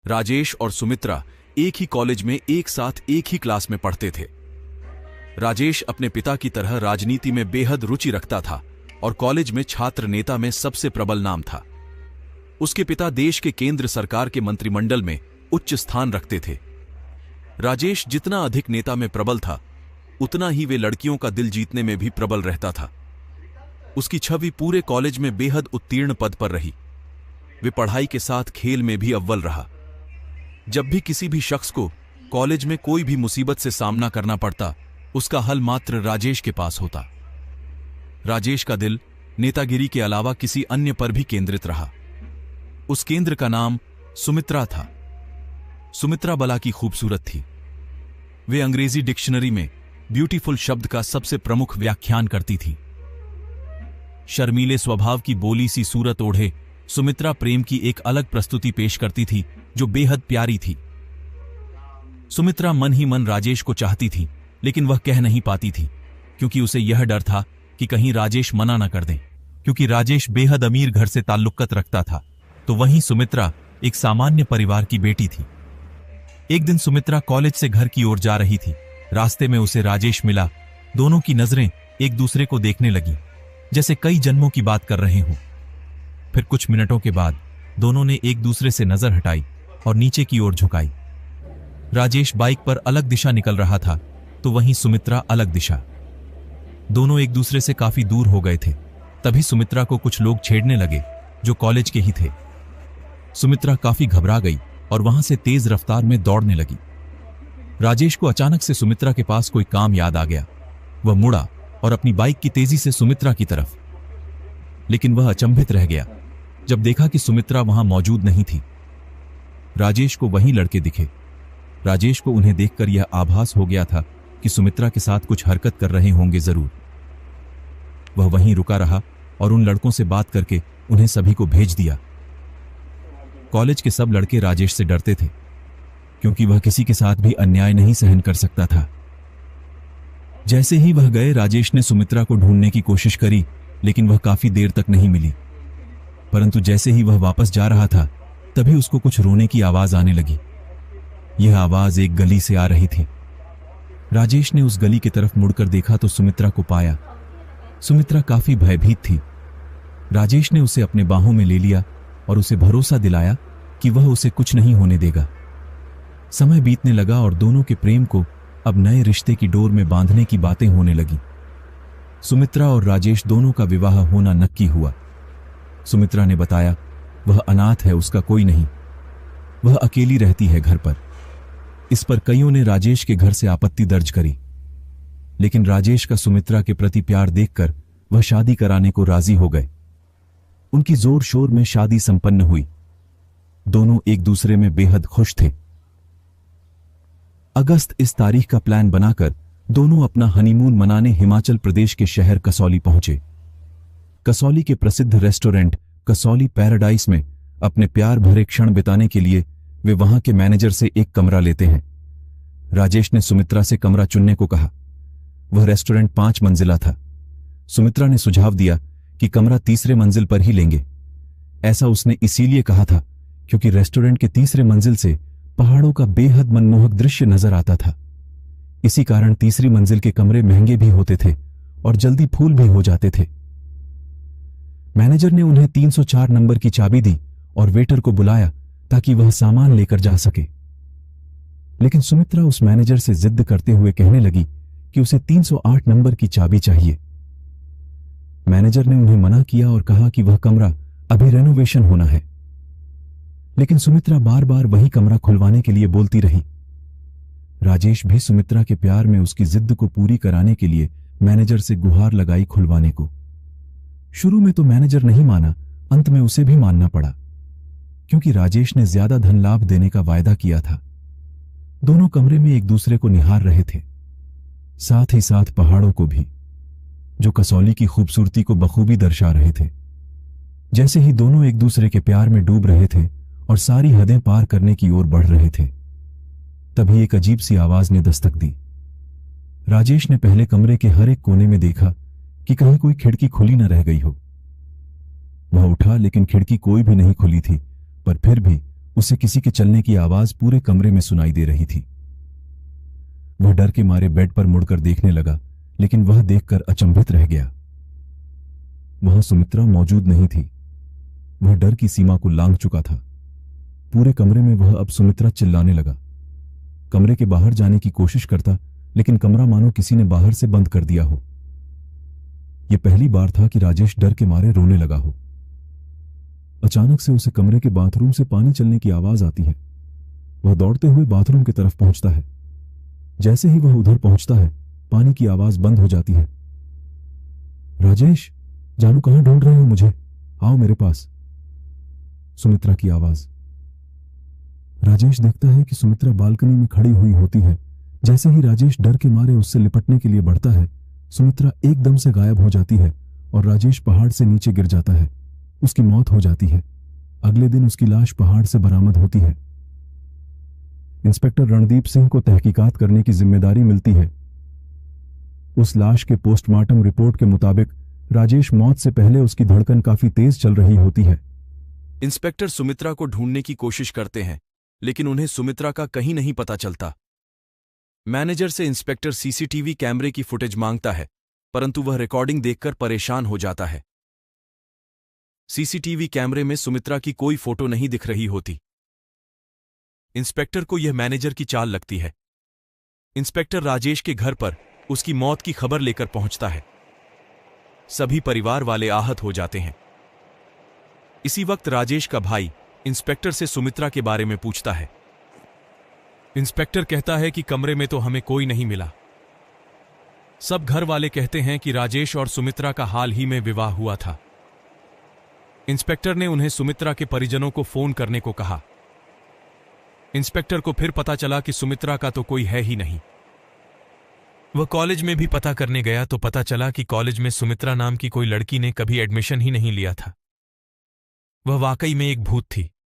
राजेश और सुमित्रा एक ही कॉलेज में एक साथ एक ही क्लास में पढ़ते थे। राजेश अपने पिता की तरह राजनीति में बेहद रुचि रखता था और कॉलेज में छात्र नेता में सबसे प्रबल नाम था। उसके पिता देश के केंद्र सरकार के मंत्रिमंडल में उच्च स्थान रखते थे। राजेश जितना अधिक नेता में प्रबल था, उतना ही वे लड़कियों का दिल जीतने में भी प्रबल रहता था। उसकी छवि पूरे कॉलेज में बेहद उत्तीर्ण पद पर रही। वे पढ़ाई के साथ खेल में भी अव्वल रहा। जब भी किसी भी शख्स को कॉलेज में कोई भी मुसीबत से सामना करना पड़ता, उसका हल मात्र राजेश के पास होता। राजेश का दिल नेतागिरी के अलावा किसी अन्य पर भी केंद्रित रहा। उस केंद्र का नाम सुमित्रा था। सुमित्रा बला की खूबसूरत थी। वे अंग्रेजी डिक्शनरी में ब्यूटीफुल शब्द का सबसे प्रमुख व्याख्यान करती थी। शर्मीले स्वभाव की बोली सी सूरत ओढ़े सुमित्रा प्रेम की एक अलग प्रस्तुति पेश करती थी जो बेहद प्यारी थी। सुमित्रा मन ही मन राजेश को चाहती थी, लेकिन वह कह नहीं पाती थी क्योंकि उसे यह डर था कि कहीं राजेश मना न कर दें। क्योंकि राजेश बेहद अमीर घर से ताल्लुकत रखता था, तो वहीं सुमित्रा एक सामान्य परिवार की बेटी थी। एक दिन सुमित्रा कॉलेज से घर की ओर जा रही थी। रास्ते में उसे राजेश मिला। दोनों की नजरें एक दूसरे को देखने लगी, जैसे कई जन्मों की बात कर रहे हों। फिर कुछ मिनटों के बाद दोनों ने एक दूसरे से नजर हटाई और नीचे की ओर झुकाई। राजेश बाइक पर अलग दिशा निकल रहा था, तो वहीं सुमित्रा अलग दिशा। दोनों एक दूसरे से काफी दूर हो गए थे। तभी सुमित्रा को कुछ लोग छेड़ने लगे जो कॉलेज के ही थे। सुमित्रा काफी घबरा गई और वहां से तेज रफ्तार में दौड़ने लगी। राजेश को अचानक से सुमित्रा के पास कोई काम याद आ गया। वह मुड़ा और अपनी बाइक की तेजी से सुमित्रा की तरफ, लेकिन वह अचंभित रह गया जब देखा कि सुमित्रा वहां मौजूद नहीं थी। राजेश को वहीं लड़के दिखे। राजेश को उन्हें देखकर यह आभास हो गया था कि सुमित्रा के साथ कुछ हरकत कर रहे होंगे जरूर। वह वहीं रुका रहा और उन लड़कों से बात करके उन्हें सभी को भेज दिया। कॉलेज के सब लड़के राजेश से डरते थे, क्योंकि वह किसी के साथ भी अन्याय नहीं सहन कर सकता था। जैसे ही वह गए, राजेश ने सुमित्रा को ढूंढने की कोशिश करी, लेकिन वह काफी देर तक नहीं मिली। परंतु जैसे ही वह वापस जा रहा था, तभी उसको कुछ रोने की आवाज आने लगी। यह आवाज एक गली से आ रही थी। राजेश ने उस गली की तरफ मुड़कर देखा तो सुमित्रा को पाया। सुमित्रा काफी भयभीत थी। राजेश ने उसे अपने बाहों में ले लिया और उसे भरोसा दिलाया कि वह उसे कुछ नहीं होने देगा। समय बीतने लगा और दोनों के प्रेम को अब नए रिश्ते की डोर में बांधने की बातें होने लगी। सुमित्रा और राजेश दोनों का विवाह होना नक्की हुआ। सुमित्रा ने बताया वह अनाथ है, उसका कोई नहीं, वह अकेली रहती है घर पर। इस पर कईयों ने राजेश के घर से आपत्ति दर्ज करी, लेकिन राजेश का सुमित्रा के प्रति प्यार देखकर वह शादी कराने को राजी हो गए। उनकी जोर शोर में शादी संपन्न हुई। दोनों एक दूसरे में बेहद खुश थे। अगस्त इस तारीख का प्लान बनाकर दोनों अपना हनीमून मनाने हिमाचल प्रदेश के शहर कसौली पहुंचे। कसौली के प्रसिद्ध रेस्टोरेंट कसौली पैराडाइज में अपने प्यार भरे क्षण बिताने के लिए वे वहां के मैनेजर से एक कमरा लेते हैं। राजेश ने सुमित्रा से कमरा चुनने को कहा। वह रेस्टोरेंट 5 मंजिला था। सुमित्रा ने सुझाव दिया कि कमरा तीसरे मंजिल पर ही लेंगे। ऐसा उसने इसीलिए कहा था क्योंकि रेस्टोरेंट के तीसरे मंजिल से पहाड़ों का बेहद मनमोहक दृश्य नजर आता था। इसी कारण तीसरी मंजिल के कमरे महंगे भी होते थे और जल्दी फूल भी हो जाते थे। मैनेजर ने उन्हें 304 नंबर की चाबी दी और वेटर को बुलाया ताकि वह सामान लेकर जा सके। लेकिन सुमित्रा उस मैनेजर से जिद करते हुए कहने लगी कि उसे 308 नंबर की चाबी चाहिए। मैनेजर ने उन्हें मना किया और कहा कि वह कमरा अभी रेनोवेशन होना है। लेकिन सुमित्रा बार बार वही कमरा खुलवाने के लिए बोलती रही। राजेश भी सुमित्रा के प्यार में उसकी जिद को पूरी कराने के लिए मैनेजर से गुहार लगाई खुलवाने को। शुरू में तो मैनेजर नहीं माना, अंत में उसे भी मानना पड़ा, क्योंकि राजेश ने ज्यादा धन लाभ देने का वायदा किया था। दोनों कमरे में एक दूसरे को निहार रहे थे, साथ ही साथ पहाड़ों को भी, जो कसौली की खूबसूरती को बखूबी दर्शा रहे थे। जैसे ही दोनों एक दूसरे के प्यार में डूब रहे थे और सारी हदें पार करने की ओर बढ़ रहे थे, तभी एक अजीब सी आवाज ने दस्तक दी। राजेश ने पहले कमरे के हर एक कोने में देखा कि कहीं कोई खिड़की खुली न रह गई हो। वह उठा, लेकिन खिड़की कोई भी नहीं खुली थी, पर फिर भी उसे किसी के चलने की आवाज पूरे कमरे में सुनाई दे रही थी। वह डर के मारे बेड पर मुड़कर देखने लगा, लेकिन वह देखकर अचंभित रह गया। वहां सुमित्रा मौजूद नहीं थी। वह डर की सीमा को लांघ चुका था। पूरे कमरे में वह अब सुमित्रा चिल्लाने लगा। कमरे के बाहर जाने की कोशिश करता, लेकिन कमरा मानो किसी ने बाहर से बंद कर दिया हो। यह पहली बार था कि राजेश डर के मारे रोने लगा हो। अचानक से उसे कमरे के बाथरूम से पानी चलने की आवाज आती है। वह दौड़ते हुए बाथरूम की तरफ पहुंचता है। जैसे ही वह उधर पहुंचता है, पानी की आवाज बंद हो जाती है। राजेश, जानू कहां ढूंढ रहे हो मुझे? आओ मेरे पास। सुमित्रा की आवाज। राजेश देखता है कि सुमित्रा बालकनी में खड़ी हुई होती है। जैसे ही राजेश डर के मारे उससे लिपटने के लिए बढ़ता है, सुमित्रा एकदम से गायब हो जाती है और राजेश पहाड़ से नीचे गिर जाता है। उसकी मौत हो जाती है। अगले दिन उसकी लाश पहाड़ से बरामद होती है। इंस्पेक्टर रणदीप सिंह को तहकीकात करने की जिम्मेदारी मिलती है। उस लाश के पोस्टमार्टम रिपोर्ट के मुताबिक राजेश मौत से पहले उसकी धड़कन काफी तेज चल रही होती है। इंस्पेक्टर सुमित्रा को ढूंढने की कोशिश करते हैं, लेकिन उन्हें सुमित्रा का कहीं नहीं पता चलता। मैनेजर से इंस्पेक्टर सीसीटीवी कैमरे की फुटेज मांगता है, परंतु वह रिकॉर्डिंग देखकर परेशान हो जाता है। सीसीटीवी कैमरे में सुमित्रा की कोई फोटो नहीं दिख रही होती। इंस्पेक्टर को यह मैनेजर की चाल लगती है। इंस्पेक्टर राजेश के घर पर उसकी मौत की खबर लेकर पहुंचता है। सभी परिवार वाले आहत हो जाते हैं। इसी वक्त राजेश का भाई इंस्पेक्टर से सुमित्रा के बारे में पूछता है। इंस्पेक्टर कहता है कि कमरे में तो हमें कोई नहीं मिला। सब घर वाले कहते हैं कि राजेश और सुमित्रा का हाल ही में विवाह हुआ था। इंस्पेक्टर ने उन्हें सुमित्रा के परिजनों को फोन करने को कहा। इंस्पेक्टर को फिर पता चला कि सुमित्रा का तो कोई है ही नहीं। वह कॉलेज में भी पता करने गया तो पता चला कि कॉलेज में सुमित्रा नाम की कोई लड़की ने कभी एडमिशन ही नहीं लिया था। वह वाकई में एक भूत थी।